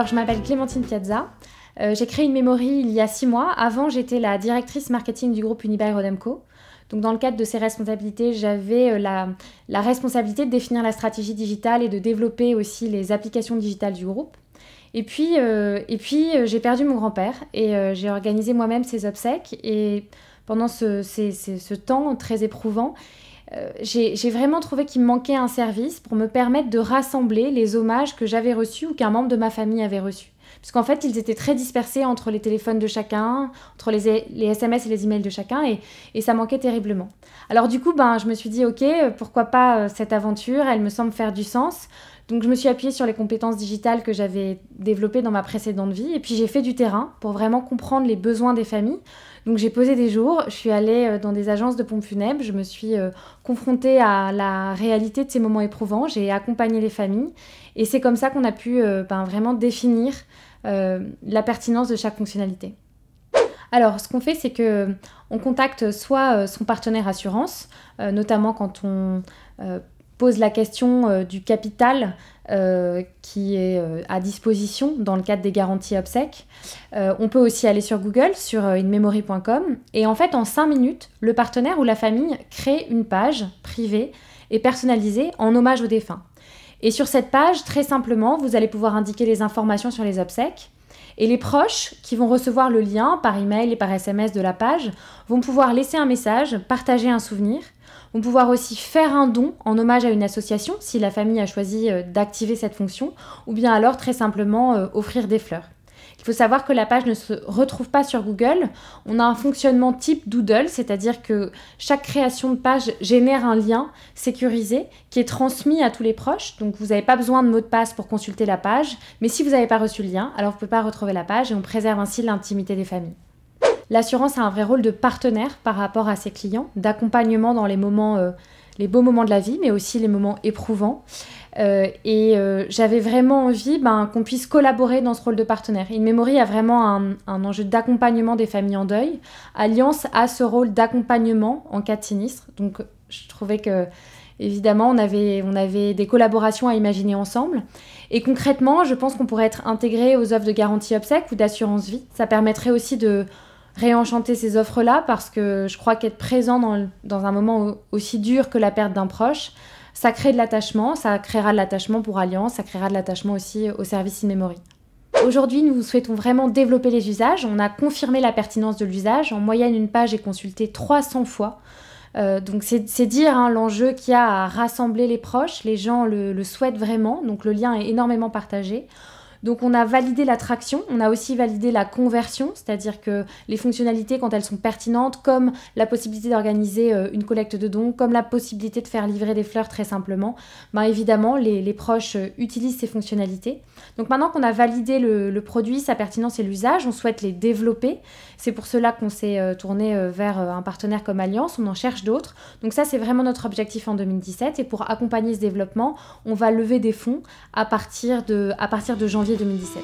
Alors, je m'appelle Clémentine Piazza. J'ai créé une memory il y a 6 mois. Avant, j'étais la directrice marketing du groupe Unibail-Rodamco. Donc, dans le cadre de ces responsabilités, j'avais la responsabilité de définir la stratégie digitale et de développer aussi les applications digitales du groupe. Et puis j'ai perdu mon grand-père et j'ai organisé moi-même ses obsèques. Et pendant ce temps très éprouvant, j'ai vraiment trouvé qu'il me manquait un service pour me permettre de rassembler les hommages que j'avais reçus ou qu'un membre de ma famille avait reçus. Parce qu'en fait, ils étaient très dispersés entre les téléphones de chacun, entre les SMS et les emails de chacun, et ça manquait terriblement. Alors du coup, je me suis dit, ok, pourquoi pas cette aventure, elle me semble faire du sens. Donc je me suis appuyée sur les compétences digitales que j'avais développées dans ma précédente vie, et puis j'ai fait du terrain pour vraiment comprendre les besoins des familles. Donc j'ai posé des jours, je suis allée dans des agences de pompes funèbres, je me suis confrontée à la réalité de ces moments éprouvants, j'ai accompagné les familles, et c'est comme ça qu'on a pu vraiment définir la pertinence de chaque fonctionnalité. Alors, ce qu'on fait, c'est qu'on contacte soit son partenaire assurance, notamment quand on pose la question du capital qui est à disposition dans le cadre des garanties obsèques. On peut aussi aller sur Google, sur inmemory.com, et en fait, en 5 minutes, le partenaire ou la famille crée une page privée et personnalisée en hommage aux défunts. Et sur cette page, très simplement, vous allez pouvoir indiquer les informations sur les obsèques. Et les proches qui vont recevoir le lien par email et par SMS de la page vont pouvoir laisser un message, partager un souvenir, vont pouvoir aussi faire un don en hommage à une association si la famille a choisi d'activer cette fonction, ou bien alors très simplement offrir des fleurs. Il faut savoir que la page ne se retrouve pas sur Google. On a un fonctionnement type Doodle, c'est-à-dire que chaque création de page génère un lien sécurisé qui est transmis à tous les proches. Donc vous n'avez pas besoin de mot de passe pour consulter la page, mais si vous n'avez pas reçu le lien, alors vous ne pouvez pas retrouver la page et on préserve ainsi l'intimité des familles. L'assurance a un vrai rôle de partenaire par rapport à ses clients, d'accompagnement dans les beaux moments de la vie, mais aussi les moments éprouvants. J'avais vraiment envie qu'on puisse collaborer dans ce rôle de partenaire. InMemory a vraiment un enjeu d'accompagnement des familles en deuil. Alliance a ce rôle d'accompagnement en cas de sinistre. Donc je trouvais que, évidemment, on avait des collaborations à imaginer ensemble. Et concrètement, je pense qu'on pourrait être intégré aux offres de garantie obsèques ou d'assurance vie. Ça permettrait aussi de réenchanter ces offres-là parce que je crois qu'être présent dans un moment aussi dur que la perte d'un proche, ça crée de l'attachement, ça créera de l'attachement pour Alliance, ça créera de l'attachement aussi au service InMemory. Aujourd'hui, nous souhaitons vraiment développer les usages. On a confirmé la pertinence de l'usage. En moyenne, une page est consultée 300 fois. Donc c'est dire l'enjeu qu'il y a à rassembler les proches. Les gens le souhaitent vraiment, donc le lien est énormément partagé. Donc on a validé l'attraction, on a aussi validé la conversion, c'est-à-dire que les fonctionnalités, quand elles sont pertinentes, comme la possibilité d'organiser une collecte de dons, comme la possibilité de faire livrer des fleurs très simplement, évidemment, les proches utilisent ces fonctionnalités. Donc maintenant qu'on a validé le produit, sa pertinence et l'usage, on souhaite les développer. C'est pour cela qu'on s'est tourné vers un partenaire comme Alliance, on en cherche d'autres. Donc ça, c'est vraiment notre objectif en 2017. Et pour accompagner ce développement, on va lever des fonds à partir de janvier 2017.